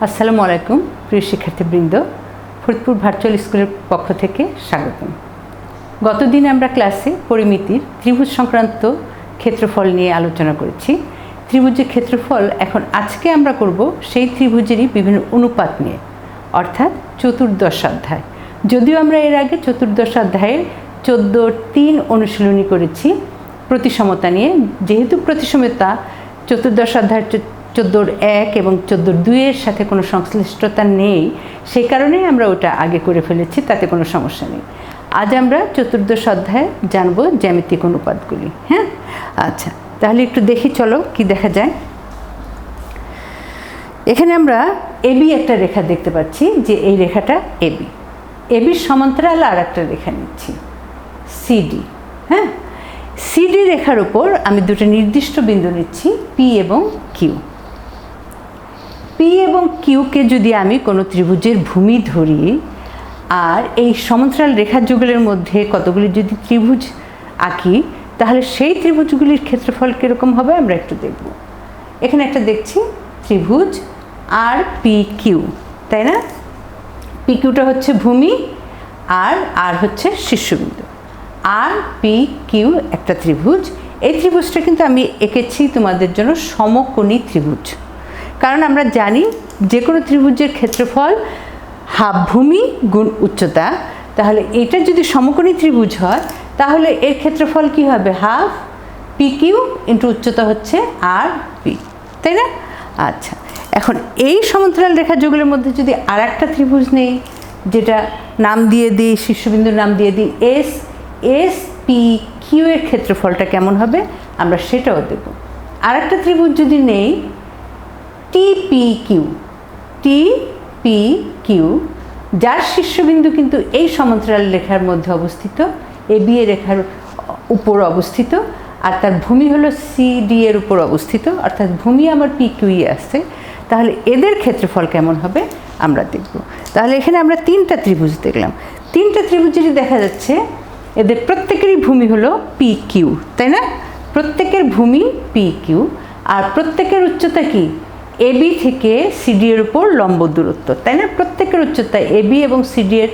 আসসালামু আলাইকুম প্রিয় শিক্ষার্থীবৃন্দ, ফরিদপুর ভার্চুয়াল স্কুলের পক্ষ থেকে স্বাগতম। গতদিন আমরা ক্লাসে পরিমিতির ত্রিভুজ সংক্রান্ত ক্ষেত্রফল নিয়ে আলোচনা করেছি। ত্রিভুজের ক্ষেত্রফল এখন আজকে আমরা করব সেই ত্রিভুজেরই বিভিন্ন অনুপাত নিয়ে, অর্থাৎ চতুর্দশ অধ্যায়। যদিও আমরা এর আগে চতুর্দশ অধ্যায়ের 14.3 অনুশীলনী করেছি প্রতিসমতা নিয়ে, যেহেতু প্রতিসমতা চতুর্দশ অধ্যায়ের 14.1 এবং 14.2 সাথে কোনো সংশ্লিষ্টতা নেই, সেই কারণেই আমরা ওটা আগে করে ফেলেছি, তাতে কোনো সমস্যা নেই। আজ আমরা চতুর্দশ অধ্যায়ে জানব জ্যামিতিক অনুপাতগুলি। হ্যাঁ, আচ্ছা, তাহলে একটু দেখি, চলো কি দেখা যায়। এখানে আমরা এবি একটা রেখা দেখতে পাচ্ছি, যে এই রেখাটা এবি। এবির সমান্তরাল আর একটা রেখা নিচ্ছি সিডি। হ্যাঁ, সিডি রেখার উপর আমি দুটো নির্দিষ্ট বিন্দু নিচ্ছি, পি এবং কিউ। পি এবং কিউকে যদি আমি কোনো ত্রিভুজের ভূমি ধরি আর এই সমান্তরাল রেখা যুগলের মধ্যে কতগুলি যদি ত্রিভুজ আঁকি, তাহলে সেই ত্রিভুজগুলির ক্ষেত্রফল কীরকম হবে আমরা একটু দেখব। এখানে একটা দেখছি ত্রিভুজ আর পি কিউ, তাই না? পি কিউটা হচ্ছে ভূমি আর হচ্ছে শীর্ষবিন্দু। আর পি কিউ একটা ত্রিভুজ। এই ত্রিভুজটা কিন্তু আমি এঁকেছি তোমাদের জন্য সমকোণী ত্রিভুজ, কারণ আমরা জানি যে কোনো ত্রিভুজের ক্ষেত্রফল হাফ ভূমি গুণ উচ্চতা। তাহলে এটা যদি সমকোণী ত্রিভুজ হয়, তাহলে এর ক্ষেত্রফল কি হবে? হাফ পি কিউ ইন্টু উচ্চতা হচ্ছে আর পি, তাই না? আচ্ছা, এখন এই সমান্তরাল রেখা যুগলের মধ্যে যদি আর একটা ত্রিভুজ নেই, যেটা নাম দিয়ে দিই, শীর্ষবিন্দুর নাম দিয়ে দিই এস, এস পি কিউ এর ক্ষেত্রফলটা কেমন হবে আমরা সেটাও দেব। আর একটা ত্রিভুজ যদি নেই টিপি কিউ, যার শীর্ষবিন্দু কিন্তু এই সমান্তরাল রেখার মধ্যে অবস্থিত, এবি এ রেখার উপর অবস্থিত, আর তার ভূমি হলো সিডি এর উপর অবস্থিত, অর্থাৎ ভূমি আমার পি কিউই আসছে। তাহলে এদের ক্ষেত্রফল কেমন হবে আমরা দেখব। তাহলে এখানে আমরা তিনটা ত্রিভুজ দেখলাম। তিনটা ত্রিভুজেরই দেখা যাচ্ছে এদের প্রত্যেকেরই ভূমি হলো পি কিউ, তাই না? প্রত্যেকের ভূমি পি কিউ, আর প্রত্যেকের উচ্চতা কি? এবি থেকে সিডি এর উপর লম্ব দূরত্ব, তাই না? প্রত্যেকের উচ্চতা এবি এবং সিডি এর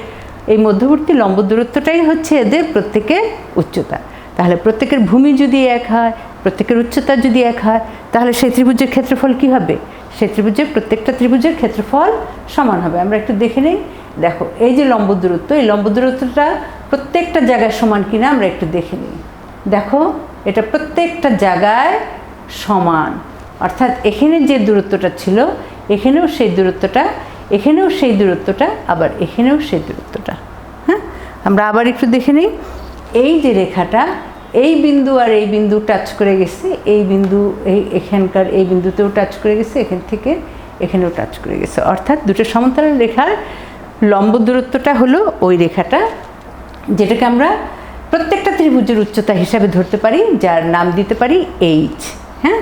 এই মধ্যবর্তী লম্ব দূরত্বটাই হচ্ছে এদের প্রত্যেকের উচ্চতা। তাহলে প্রত্যেকের ভূমি যদি এক হয়, প্রত্যেকের উচ্চতা যদি এক হয়, তাহলে সেই ত্রিভুজের ক্ষেত্রফল কি হবে? সেই ত্রিভুজের প্রত্যেকটা ত্রিভুজের ক্ষেত্রফল সমান হবে। আমরা একটু দেখে নিই। দেখো, এই যে লম্ব দূরত্ব, এই লম্ব দূরত্বটা প্রত্যেকটা জায়গায় সমান কিনা আমরা একটু দেখে নিই। দেখো, এটা প্রত্যেকটা জায়গায় সমান, অর্থাৎ এখানে যে দূরত্বটা ছিল এখানেও সেই দূরত্বটা, এখানেও সেই দূরত্বটা, আবার এখানেও সেই দূরত্বটা। হ্যাঁ, আমরা আবার একটু দেখে নিই। এই যে রেখাটা, এই বিন্দু আর এই বিন্দু টাচ করে গেছে, এই বিন্দু এখানকার এই বিন্দুতেও টাচ করে গেছে, এখান থেকে এখানেও টাচ করে গেছে, অর্থাৎ দুটো সমান্তরাল রেখার লম্ব দূরত্বটা হলো ওই রেখাটা, যেটাকে আমরা প্রত্যেকটা ত্রিভুজের উচ্চতা হিসাবে ধরতে পারি, যার নাম দিতে পারি এইচ। হ্যাঁ,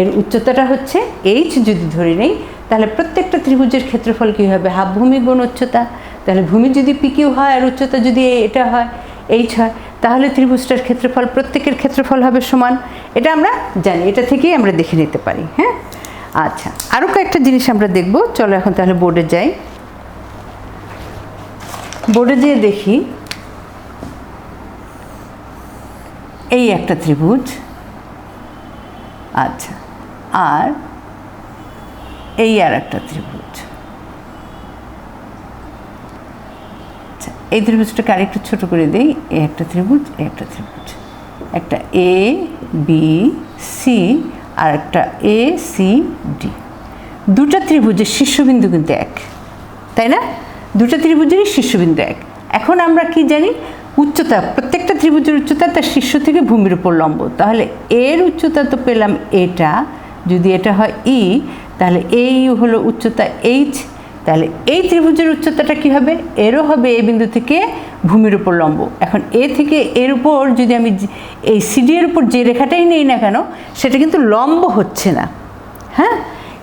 এর উচ্চতাটা হচ্ছে এইচ যদি ধরে নেই, তাহলে প্রত্যেকটা ত্রিভুজের ক্ষেত্রফল কী হবে? হাফ ভূমি গুণ উচ্চতা। তাহলে ভূমি যদি পি কিউ হয় আর উচ্চতা যদি এটা হয়, এইচ হয়, তাহলে ত্রিভুজটার ক্ষেত্রফল প্রত্যেকের ক্ষেত্রফল হবে সমান। এটা আমরা জানি, এটা থেকেই আমরা দেখে নিতে পারি। হ্যাঁ, আচ্ছা, আরও কয়েকটা জিনিস আমরা দেখব। চলো এখন তাহলে বোর্ডে যাই। বোর্ডে যেয়ে দেখি এই একটা ত্রিভুজ, আচ্ছা, আর এই আর একটা ত্রিভুজ। আচ্ছা, এই ত্রিভুজটাকে আরেকটু ছোট করে দিই। এই একটা ত্রিভুজ, এই একটা ত্রিভুজ, একটা এ বি সি আর একটা এ সি ডি। দুটা ত্রিভুজের শীর্ষবিন্দু কিন্তু এক, তাই না? দুটা ত্রিভুজেরই শীর্ষবিন্দু এক। এখন আমরা কি জানি? উচ্চতা, প্রত্যেকটা ত্রিভুজের উচ্চতা তার শীর্ষ থেকে ভূমির উপর লম্ব। তাহলে এর উচ্চতা তো পেলাম এটা, যদি এটা হয় ই, তাহলে এই হলো উচ্চতা এইচ। তাহলে এই ত্রিভুজের উচ্চতাটা কি হবে? এরও হবে এ বিন্দু থেকে ভূমির উপর লম্ব। এখন এ থেকে এর উপর যদি আমি এই সিডি এর উপর যে রেখাটাই নেই না কেন, সেটা কিন্তু লম্ব হচ্ছে না। হ্যাঁ,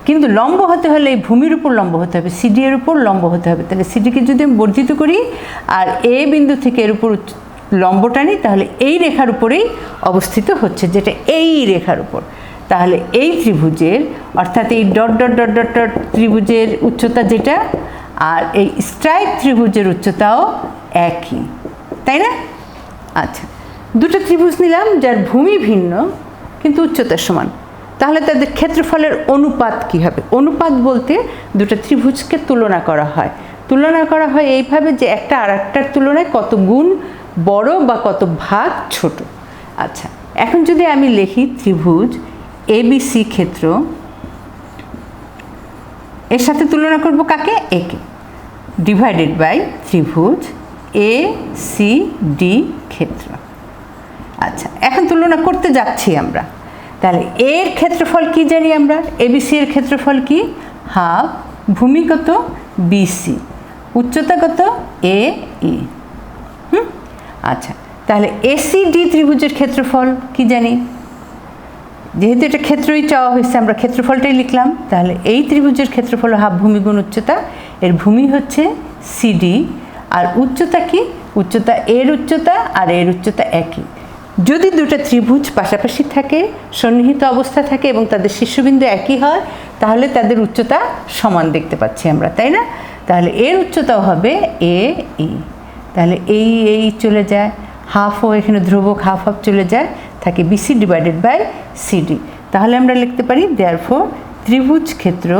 কিন্তু লম্ব হতে হলে এই ভূমির উপর লম্ব হতে হবে, সিডি এর উপর লম্ব হতে হবে। তাহলে সিডিকে যদি আমি বর্ধিত করি আর এ বিন্দু থেকে এর উপর লম্ব টানি, তাহলে এই রেখার উপরেই অবস্থিত হচ্ছে, যেটা এই রেখার উপর। তাহলে এই ত্রিভুজের অর্থাৎ এই dot dot dot dot dot ত্রিভুজের উচ্চতা যেটা আর এই স্ট্রাইপ ত্রিভুজের উচ্চতাও একই, তাই না? আচ্ছা, দুটো ত্রিভুজ নিলাম যার ভূমি ভিন্ন কিন্তু উচ্চতা সমান, তাহলে তাদের ক্ষেত্রফলের অনুপাত কী হবে? অনুপাত বলতে দুটো ত্রিভুজকে তুলনা করা হয়। তুলনা করা হয় এইভাবে যে একটা আর একটার তুলনায় কত গুণ বড় বা কত ভাগ ছোট। আচ্ছা, এখন যদি আমি লিখি ত্রিভুজ এবিসি ক্ষেত্র, এর সাথে তুলনা করব কাকে? একে, ডিভাইডেড বাই ত্রিভুজ এ সি ডি ক্ষেত্র। আচ্ছা, এখন তুলনা করতে যাচ্ছি আমরা, তাহলে এর ক্ষেত্রফল কি জানি আমরা? এবিসি এর ক্ষেত্রফল কি? হাফ ভূমি কত? বিসি, উচ্চতা কত? এ ই। আচ্ছা, তাহলে এসি ডি ত্রিভুজের ক্ষেত্রফল কি জানি? যেহেতু এটা ক্ষেত্রই চাওয়া হয়েছে আমরা ক্ষেত্রফলটাই লিখলাম, তাহলে এই ত্রিভুজের ক্ষেত্রফল হাফ ভূমি গুণ উচ্চতা, এর ভূমি হচ্ছে সিডি, আর উচ্চতা কি? উচ্চতা এর উচ্চতা আর এর উচ্চতা একই। যদি দুটো ত্রিভুজ পাশাপাশি থাকে, সন্নিহিত অবস্থা থাকে এবং তাদের শীর্ষবিন্দু একই হয়, তাহলে তাদের উচ্চতা সমান দেখতে পাচ্ছি আমরা, তাই না? তাহলে এর উচ্চতাও হবে এ ই, তাহলে এই চলে যায়, হাফও এখানে ধ্রুবক হাফ হাফ চলে যায়, থাকে বিসি ডিভাইডেড বাই সিডি। তাহলে আমরা লিখতে পারি দেয়ারফর ত্রিভুজ ক্ষেত্র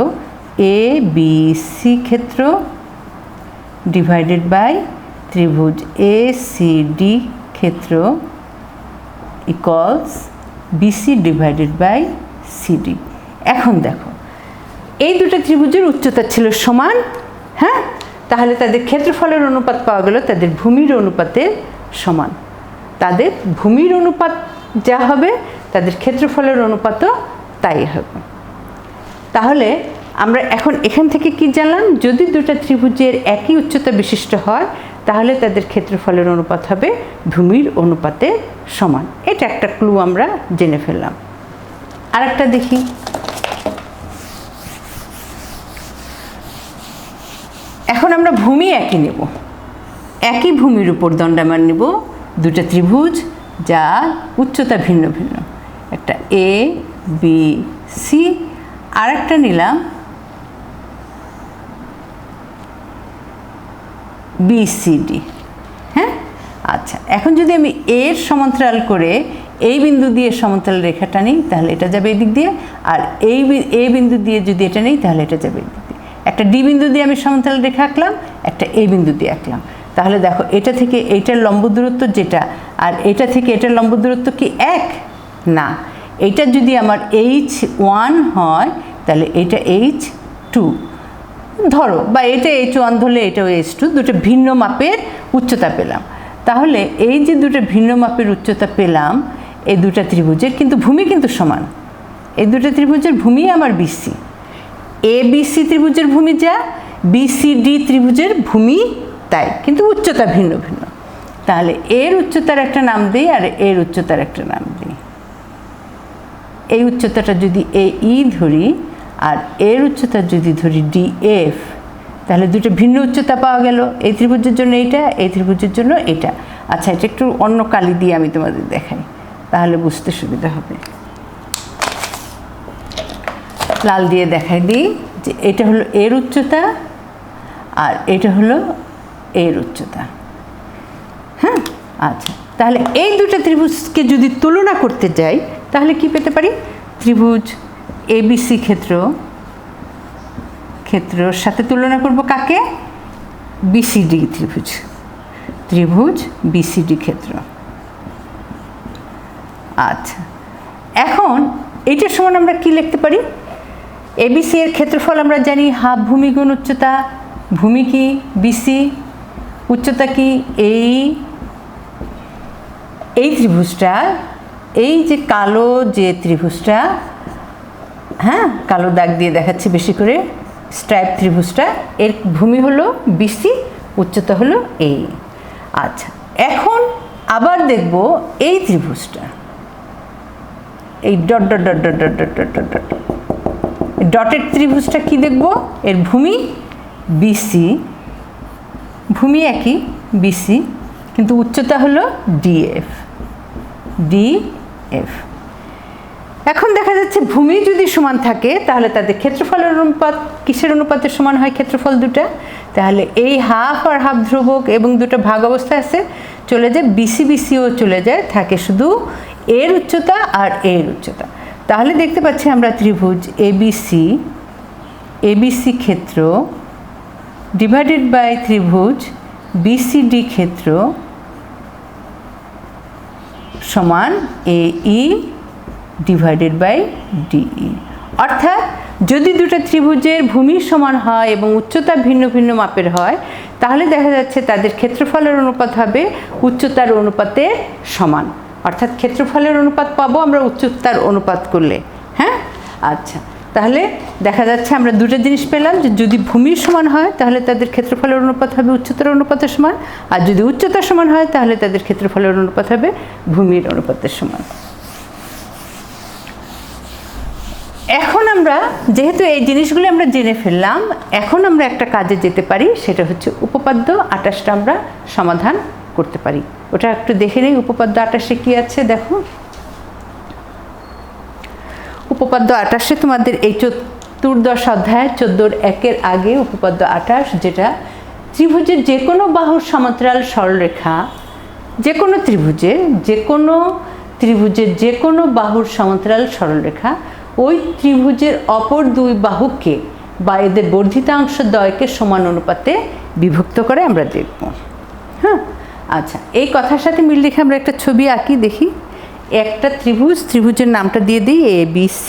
এ বি সি ক্ষেত্র ডিভাইডেড বাই ত্রিভুজ এ সি ডি ক্ষেত্র equals BC divided by CD. এখন দেখো, এই দুটো ত্রিভুজের উচ্চতা ছিল সমান, হ্যাঁ, তাহলে তাদের ক্ষেত্রফলের অনুপাত পাওয়া গেল তাদের ভূমির অনুপাতের সমান। তাদের ভূমির অনুপাত যা হবে তাদের ক্ষেত্রফলের অনুপাতও তাই হবে। তাহলে আমরা এখন এখান থেকে কি জানলাম? যদি দুটো ত্রিভুজের একই উচ্চতা বিশিষ্ট হয় তাহলে তাদের ক্ষেত্রফলের অনুপাত হবে ভূমির অনুপাতের সমান। এটা একটা ক্লু আমরা জেনে ফেললাম। আর একটা দেখি, এখন আমরা ভূমি একই নেব, একই ভূমির উপর দণ্ডায়মান নেব দুটো ত্রিভুজ যার উচ্চতা ভিন্ন ভিন্ন, একটা এ বি সি, আর একটা নিলাম বিসিডি। হ্যাঁ, আচ্ছা, এখন যদি আমি এর সমান্তরাল করে এই বিন্দু দিয়ে সমান্তরাল রেখাটা নিই তাহলে এটা যাবে এই দিক দিয়ে, আর এই বিন্দু দিয়ে যদি এটা নিই তাহলে এটা যাবে এই দিক দিয়ে। একটা ডি বিন্দু দিয়ে আমি সমান্তরাল রেখা আঁকলাম, একটা এই বিন্দু দিয়ে আঁকলাম। তাহলে দেখো, এটা থেকে এইটার লম্ব দূরত্ব যেটা আর এটা থেকে এটার লম্ব দূরত্ব কি এক? না, এটা যদি আমার H1 হয় তাহলে এটা H2 ধরো, বা এটা H1 ধরলে এটাও H2, দুটো ভিন্ন মাপের উচ্চতা পেলাম। তাহলে এই যে দুটো ভিন্ন মাপের উচ্চতা পেলাম এই দুটো ত্রিভুজের, কিন্তু ভূমি কিন্তু সমান। এই দুটো ত্রিভুজের ভূমি আমার বিসি, এ বিসি ত্রিভুজের ভূমি যা, বিসিডি ত্রিভুজের ভূমি তাই, কিন্তু উচ্চতা ভিন্ন ভিন্ন। তাহলে এর উচ্চতার একটা নাম দিই আর এর উচ্চতার একটা নাম দিই। এই উচ্চতাটা যদি এ ই ধরি আর এর উচ্চতা যদি ধরি ডিএফ, তাহলে দুটো ভিন্ন উচ্চতা পাওয়া গেল। এই ত্রিভুজের জন্য এইটা, এই ত্রিভুজের জন্য এটা। আচ্ছা, এটা একটু অন্য কালি দিয়ে আমি তোমাদের দেখাই, তাহলে বুঝতে সুবিধা হবে। লাল দিয়ে দেখাই দিই যে এটা হলো এর উচ্চতা আর এটা হলো এর উচ্চতা। হ্যাঁ, আচ্ছা, তাহলে এই দুটো ত্রিভুজকে যদি তুলনা করতে যাই তাহলে কি পেতে পারি? ত্রিভুজ এবিসি ক্ষেত্রের সাথে তুলনা করব কাকে? বিসিডি ত্রিভুজ, ত্রিভুজ বিসিডি ক্ষেত্র। আচ্ছা, এখন এইটার সমান আমরা কি লিখতে পারি? এবিসি এর ক্ষেত্রফল আমরা জানি হাফ ভূমি গুণ উচ্চতা। ভূমি কি? বিসি। উচ্চতা কি? এই ত্রিভুজটা, এই যে কালো যে ত্রিভুজটা, হ্যাঁ, কালো দাগ দিয়ে দেখাচ্ছি বেশি করে, স্ট্রাইপ ত্রিভুজটা, এর ভূমি হলো বিসি, উচ্চতা হলো এই। আচ্ছা, এখন আবার দেখব এই ত্রিভুজটা, এই dot dot dot dot dot dot dot dot ডটের ত্রিভুজটা কি দেখব? এর ভূমি বিসি, ভূমি একই বিসি, কিন্তু উচ্চতা হলো ডিএফ। এখন দেখা যাচ্ছে ভূমি যদি সমান থাকে তাহলে তাদের ক্ষেত্রফলের অনুপাত কিসের অনুপাতে সমান হয়? ক্ষেত্রফল দুটা। তাহলে এই হাফ আর হাফ ধ্রুবক এবং দুটো ভাগ অবস্থায় আছে, চলে যায় বিসি বিসিও চলে যায়, থাকে শুধু এর উচ্চতা আর এর উচ্চতা। তাহলে দেখতে পাচ্ছি আমরা ত্রিভুজ এবিসি ক্ষেত্র ডিভাইডেড বাই ত্রিভুজ বিসিডি ক্ষেত্র সমান এই ডিভাইডেড বাই ডিই। অর্থাৎ যদি দুটো ত্রিভুজের ভূমি সমান হয় এবং উচ্চতা ভিন্ন ভিন্ন মাপের হয় তাহলে দেখা যাচ্ছে তাদের ক্ষেত্রফলের অনুপাত হবে উচ্চতার অনুপাতে সমান। অর্থাৎ ক্ষেত্রফলের অনুপাত পাবো আমরা উচ্চতার অনুপাত করলে। হ্যাঁ, আচ্ছা, তাহলে দেখা যাচ্ছে আমরা দুটো জিনিস পেলাম, যে যদি ভূমির সমান হয় তাহলে তাদের ক্ষেত্রফলের অনুপাত হবে উচ্চতার অনুপাতের সমান, আর যদি উচ্চতা সমান হয় তাহলে তাদের ক্ষেত্রফলের অনুপাত হবে ভূমির অনুপাতের সমান। এখন আমরা যেহেতু এই জিনিসগুলো আমরা জেনে ফেললাম, এখন আমরা একটা কাজে যেতে পারি, সেটা হচ্ছে উপপাদ্য 28টা আমরা সমাধান করতে পারি। ওটা একটু দেখে নেই উপপাদ্য 28-এ কী আছে। দেখো, উপপাদ্য 28-এ তোমাদের এই 14 অধ্যায় 14-1 আগে উপপাদ্য 28, যেটা ত্রিভুজের যে কোনো বাহুর সমান্তরাল সরলরেখা, যে কোনো ত্রিভুজের যে কোনো বাহুর সমান্তরাল সরলরেখা ওই ত্রিভুজের অপর দুই বাহুকে বা এদের বর্ধিতাংশ দ্বয়কে সমান অনুপাতে বিভক্ত করে আমরা দেখব। হ্যাঁ, আচ্ছা, এই কথার সাথে মিল রেখে আমরা একটা ছবি আঁকি, দেখি। একটা ত্রিভুজের নামটা দিয়ে দিই ABC।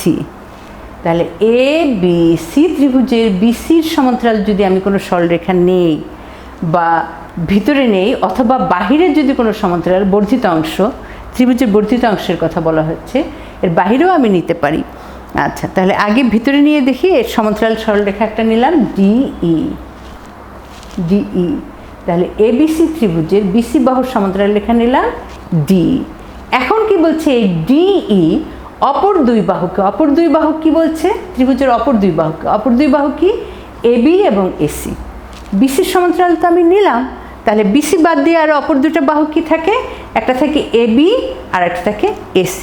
তাহলে ABC ত্রিভুজের BCর সমান্তরাল যদি আমি কোনো সরলরেখা নেই বা ভিতরে নেই অথবা বাহিরে যদি কোনো সমান্তরাল বর্ধিত অংশ, ত্রিভুজের বর্ধিত অংশের কথা বলা হচ্ছে, এর বাহিরেও আমি নিতে পারি। আচ্ছা, তাহলে আগে ভিতরে নিয়ে দেখি। এর সমান্তরাল সরলরেখা একটা নিলাম ডিই। তাহলে ABC ত্রিভুজের BC বাহুর সমান্তরাল রেখা নিলাম ডি। এখন কি বলছে? এই ডিই অপর দুই বাহু কি বলছে? ত্রিভুজের অপর দুই বাহু কি? AB এবং AC। BCর সমান্তরাল তো আমি নিলাম, তাহলে BC বাদ দিয়ে আর অপর দুটো বাহু কি থাকে? একটা থাকে AB আর একটা থাকে AC।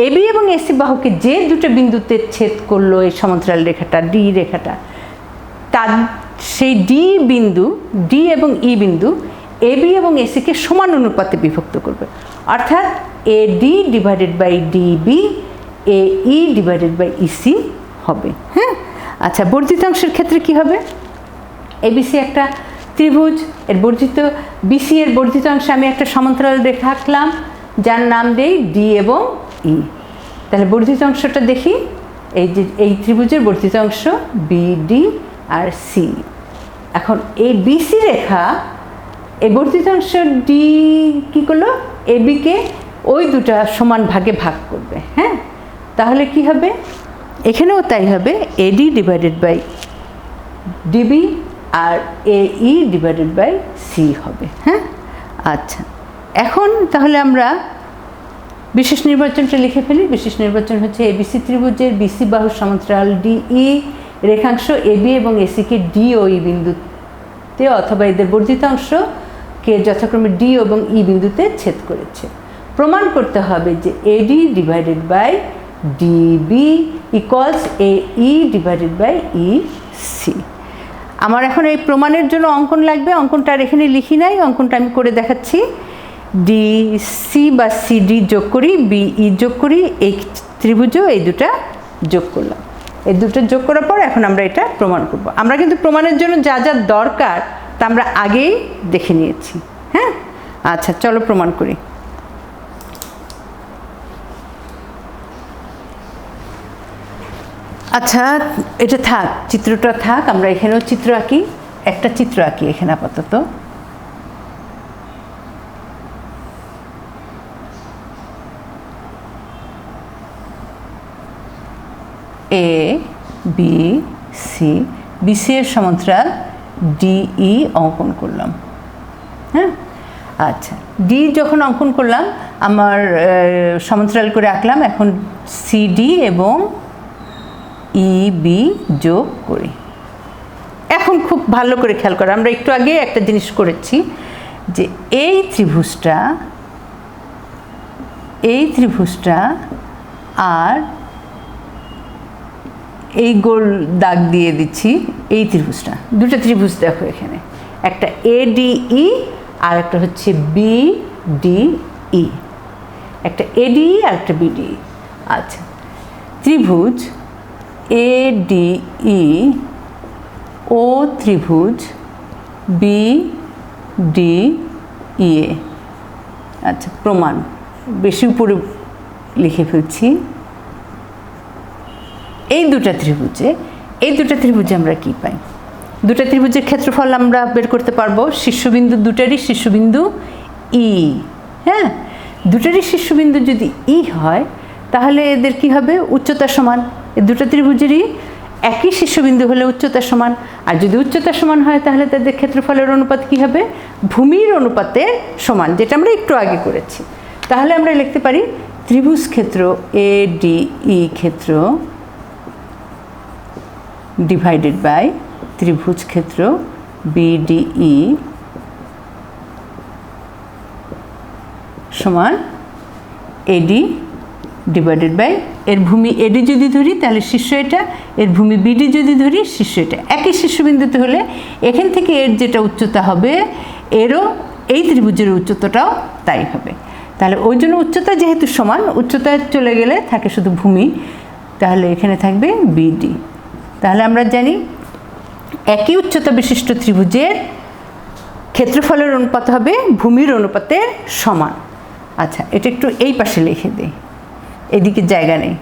AB এবং AC বাহুকে যে দুটো বিন্দুতে ছেদ করলো এই সমান্তরাল রেখাটা ডি রেখাটা, তার সেই ডি এবং ই বিন্দু AB এবং AC-কে সমান অনুপাতে বিভক্ত করবে। অর্থাৎ AD divided by DB AE divided by EC হবে। হ্যাঁ, আচ্ছা, বর্ধিতাংশের ক্ষেত্রে কি হবে? ABC একটা ত্রিভুজ, এর BC এর বর্ধিতাংশে আমি একটা সমান্তরাল রেখা আঁকলাম যার নাম দেই D এবং E। তাহলে বর্ধিতাংশটা দেখি, এই ত্রিভুজের বর্ধিতাংশ BD আর C। এখন এই BC রেখা এই বর্ধিতাংশ D কি করলো? AB-কে ওই দুটা সমান ভাগে ভাগ করবে। হ্যাঁ, তাহলে কি হবে? এখানেও তাই হবে, AD ডিভাইডেড বাই DB আর AE ডিভাইডেড বাই C হবে। হ্যাঁ, আচ্ছা, এখন তাহলে আমরা বিশেষ নির্বাচনটা লিখে ফেলি। বিশেষ নির্বাচন হচ্ছে ABC ত্রিভুজের BC বাহুর সমান্তরাল DE রেখাংশ AB এবং AC-কে D ও E বিন্দুতে অথবা এদের বর্ধিতাংশকে যথাক্রমে D এবং E বিন্দুতে ছেদ করেছে। প্রমাণ করতে হবে যে AD divided by DB equals AE divided by EC। আমার এখন এই প্রমাণের জন্য অঙ্কন লাগবে। অঙ্কনটা আর এখানে লিখি নাই, অঙ্কনটা আমি করে দেখাচ্ছি। DC বা CD যোগ করি, BE যোগ করি, এই ত্রিভুজও এই দুটা যোগ করলাম। এই দুটো যোগ করার পর এখন আমরা এটা প্রমাণ করব। আমরা কিন্তু প্রমাণের জন্য যা যা দরকার তা আমরা আগেই দেখে নিয়েছি। হ্যাঁ, আচ্ছা, চলো প্রমাণ করি। আচ্ছা, এটা থাক, চিত্রটা থাক, আমরা এখানেও চিত্র আঁকি, একটা চিত্র আঁকি এখানে আপাতত। BC এর সমান্তরাল DE অঙ্কন করলাম। হ্যাঁ, আচ্ছা, ডি যখন অঙ্কন করলাম, আমার সমান্তরাল করে আঁকলাম। এখন CD এবং EB যোগ করি। এখন খুব ভালো করে খেয়াল করো, আমরা একটু আগে একটা জিনিস করেছি, যে এই ত্রিভুজটা আর এই গোল দাগ দিয়ে দিচ্ছি এই ত্রিভুজটা। দুটো ত্রিভুজ দেখো এখানে, একটা ADE আর একটা হচ্ছে BDE, একটা ADE আর একটা BDE। আচ্ছা, ত্রিভুজ ADE ও ত্রিভুজ BDE। আচ্ছা, প্রমাণ বেশি উপরে লিখে ফেলছি। এই দুটো ত্রিভুজে আমরা কি পাই? দুটো ত্রিভুজের ক্ষেত্রফল আমরা বের করতে পারবো। শীর্ষবিন্দু দুটারই শীর্ষবিন্দু E। হ্যাঁ, দুটারই শীর্ষবিন্দু যদি E হয় তাহলে এদের কি হবে? উচ্চতা সমান। এই দুটো ত্রিভুজেরই একই শীর্ষবিন্দু হলে উচ্চতা সমান। আর যদি উচ্চতা সমান হয় তাহলে তাদের ক্ষেত্রফলের অনুপাত কি হবে? ভূমির অনুপাতের সমান, যেটা আমরা একটু আগে করেছি। তাহলে আমরা লিখতে পারি ত্রিভুজ ক্ষেত্র ADE ক্ষেত্র ডিভাইডেড বাই ত্রিভুজ ক্ষেত্র BDE সমান AD ডিভাইডেড বাই এর ভূমি AD যদি ধরি তাহলে শীর্ষ এটা, এর ভূমি BD যদি ধরি শীর্ষ এটা। একই শীর্ষবিন্দুতে হলে এখান থেকে এর যেটা উচ্চতা হবে এরও এই ত্রিভুজের উচ্চতাটাও তাই হবে। তাহলে ওই জন্য উচ্চতা যেহেতু সমান, উচ্চতা চলে গেলে থাকে শুধু ভূমি, তাহলে এখানে থাকবে BD। তাহলে আমরা জানি একই উচ্চতা বিশিষ্ট ত্রিভুজের ক্ষেত্রফলের অনুপাত হবে ভূমির অনুপাতের সমান। আচ্ছা, এটা একটু এই পাশে লিখে দিই, এদিকে জায়গা নেই।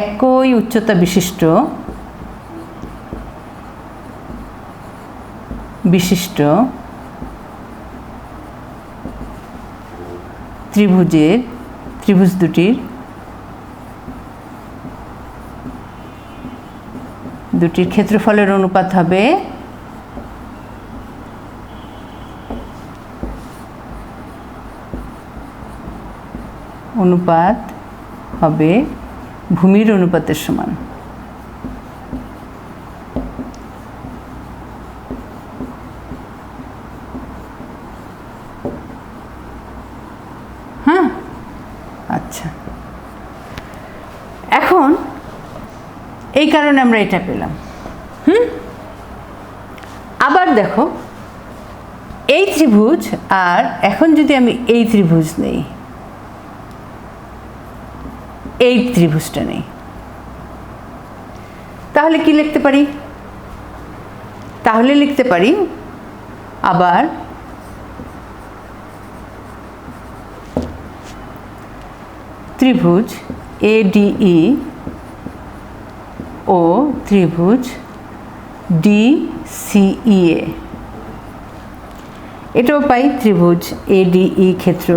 একই উচ্চতা বিশিষ্ট ত্রিভুজ দুটির ক্ষেত্রফলের অনুপাত হবে ভূমির অনুপাতের সমান। হ্যাঁ, আচ্ছা, এখন এই কারণে আমরা এটা পেলাম। আবার দেখো এই ত্রিভুজ, আর এখন যদি আমি এই ত্রিভুজ নেই, এই ত্রিভুজটা নেই, তাহলে কি লিখতে পারি? তাহলে লিখতে পারি আবার ত্রিভুজ ADE ও ত্রিভুজ DCEA। এটাও পাই ত্রিভুজ ADE ক্ষেত্র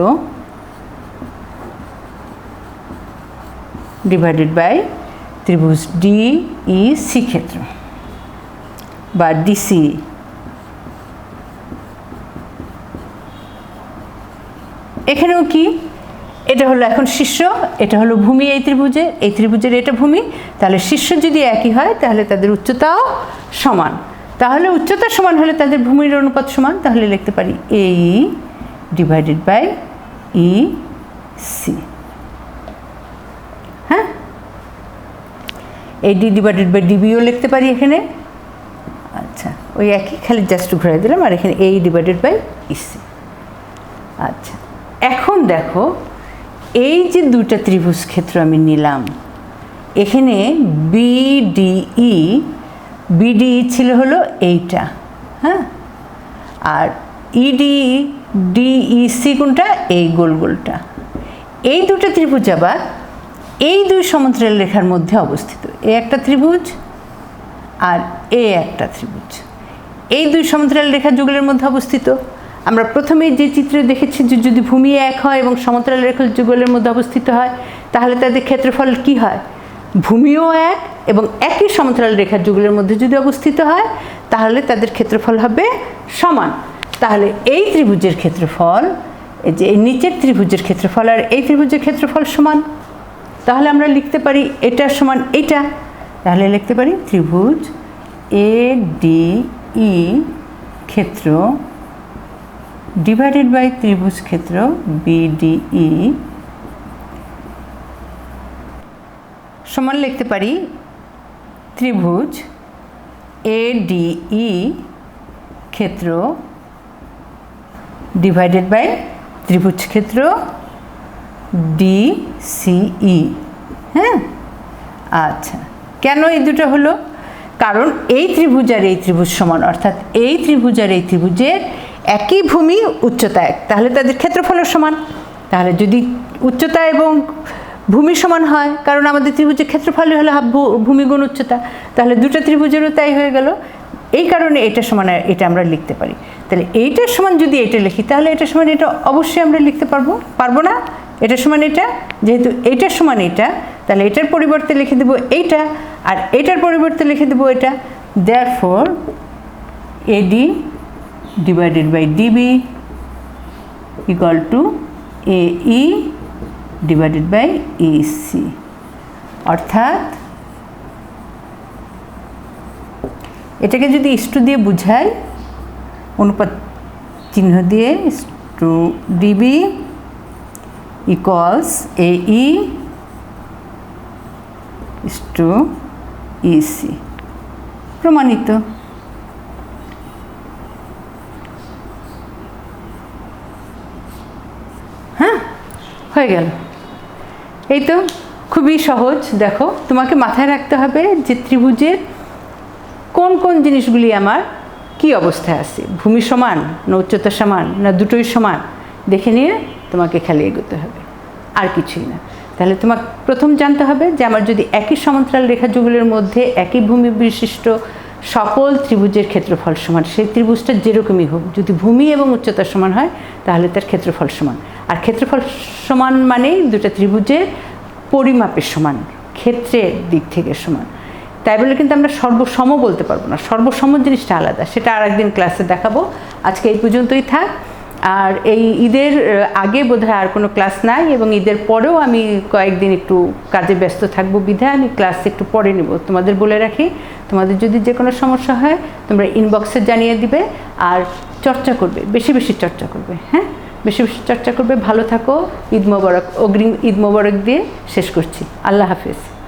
ডিভাইডেড বাই ত্রিভুজ DEC ক্ষেত্র বা DCE। এখানেও কি, এটা হলো এখন শীর্ষ, এটা হলো ভূমি। এই ত্রিভুজের এটা ভূমি, তাহলে শীর্ষ যদি একই হয় তাহলে তাদের উচ্চতাও সমান। তাহলে উচ্চতা সমান হলে তাদের ভূমির অনুপাত সমান। তাহলে লিখতে পারি AE ডিভাইডেড বাই EC। হ্যাঁ, AD ডিভাইডেড বাই DBও লিখতে পারি এখানে। আচ্ছা, ওই একই, খালি জাস্ট ঘুরাই দিলাম। আর এখানে AE ডিভাইডেড বাই EC। আচ্ছা, এখন দেখো এই যে দুইটা ত্রিভুজ ক্ষেত্র আমি নিলাম, এখানে BDE ছিল হলো এইটা। হ্যাঁ, আর DEC কোনটা? এই গোলটা। এই দুটো ত্রিভুজ আবার এই দুই সমান্তরাল রেখার মধ্যে অবস্থিত। এ একটা ত্রিভুজ আর এ একটা ত্রিভুজ, এই দুই সমান্তরাল রেখা যুগলের মধ্যে অবস্থিত। আমরা প্রথমে যে চিত্রে দেখেছি যে যদি ভূমি এক হয় এবং সমান্তরাল রেখা যুগলের মধ্যে অবস্থিত হয় তাহলে তাদের ক্ষেত্রফল কি হয়? ভূমিও এক এবং একই সমান্তরাল রেখা যুগলের মধ্যে যদি অবস্থিত হয় তাহলে তাদের ক্ষেত্রফল হবে সমান। তাহলে এই ত্রিভুজের ক্ষেত্রফল, এই যে নিচের ত্রিভুজের ক্ষেত্রফল আর এই ত্রিভুজের ক্ষেত্রফল সমান। তাহলে আমরা লিখতে পারি এটা সমান এটা। তাহলে লিখতে পারি ত্রিভুজ ADE ক্ষেত্র ডিভাইডেড বাই ত্রিভুজ ক্ষেত্র BDE সমান লিখতে পারি ত্রিভুজ ADE ক্ষেত্র ডিভাইডেড বাই ত্রিভুজ ক্ষেত্র DCE। হ্যাঁ, আচ্ছা, কেন এই দুটো হলো? কারণ এই ত্রিভুজ আর এই ত্রিভুজ সমান, অর্থাৎ এই ত্রিভুজ আর এই ত্রিভুজের একই ভূমি, উচ্চতা এক, তাহলে তাদের ক্ষেত্রফলও সমান। তাহলে যদি উচ্চতা এবং ভূমি সমান হয়, কারণ আমাদের ত্রিভুজের ক্ষেত্রফলই হলো ভূমি গুণ উচ্চতা, তাহলে দুটো ত্রিভুজেরও তাই হয়ে গেল। এই কারণে এটা সমান এটা আমরা লিখতে পারি। তাহলে এইটার সমান যদি এটা লিখি, তাহলে এটার সমান এটা অবশ্যই আমরা লিখতে পারবো না? এটার সমান এটা, যেহেতু এইটার সমান এটা, তাহলে এটার পরিবর্তে লিখে দেবো এইটা, আর এটার পরিবর্তে লিখে দেবো এটা। Therefore AD divided by DB equal to AE divided by EC। অর্থাৎ এটাকে যদি ইস্টু দিয়ে বুঝাই, অনুপাত চিহ্ন দিয়ে, is to DB equals AE is to EC, প্রমাণিত। হ্যাঁ, হয়ে গেল। এই তো খুবই সহজ। দেখো, তোমাকে মাথায় রাখতে হবে যে ত্রিভুজের কোন কোন জিনিসগুলি আমার কি অবস্থায় আছে, ভূমি সমান না উচ্চতা সমান না দুটোই সমান, দেখে নিয়ে তোমাকে খালি এগোতে হবে, আর কিছুই না। তাহলে তোমাকে প্রথম জানতে হবে যে আমার যদি একই সমান্তরাল রেখাযুগলের মধ্যে একই ভূমি বিশিষ্ট সকল ত্রিভুজের ক্ষেত্রফল সমান, সেই ত্রিভুজটা যেরকমই হোক, যদি ভূমি এবং উচ্চতা সমান হয় তাহলে তার ক্ষেত্রফল সমান। আর ক্ষেত্রফল সমান মানেই দুটো ত্রিভুজের পরিমাপের সমান, ক্ষেত্রের দিক থেকে সমান। তাই বলে কিন্তু আমরা সর্বসম বলতে পারবো না, সর্বসম জিনিসটা আলাদা, সেটা আর একদিন ক্লাসে দেখাবো। আজকে এই পর্যন্তই থাক। আর এই ঈদের আগে বোধহয় আর কোনো ক্লাস নাই, এবং ঈদের পরেও আমি কয়েকদিন একটু কাজে ব্যস্ত থাকবো বিধায় আমি ক্লাস একটু পরে নেব। তোমাদের বলে রাখি, তোমাদের যদি যে কোনো সমস্যা হয় তোমরা ইনবক্সে জানিয়ে দিবে, আর চর্চা করবে, বেশি বেশি চর্চা করবে। হ্যাঁ, বেশি বেশি চর্চা করবে। ভালো থাকো। ঈদ মোবারক, অগ্রিম ঈদ মোবারক দিয়ে শেষ করছি। আল্লাহ হাফেজ।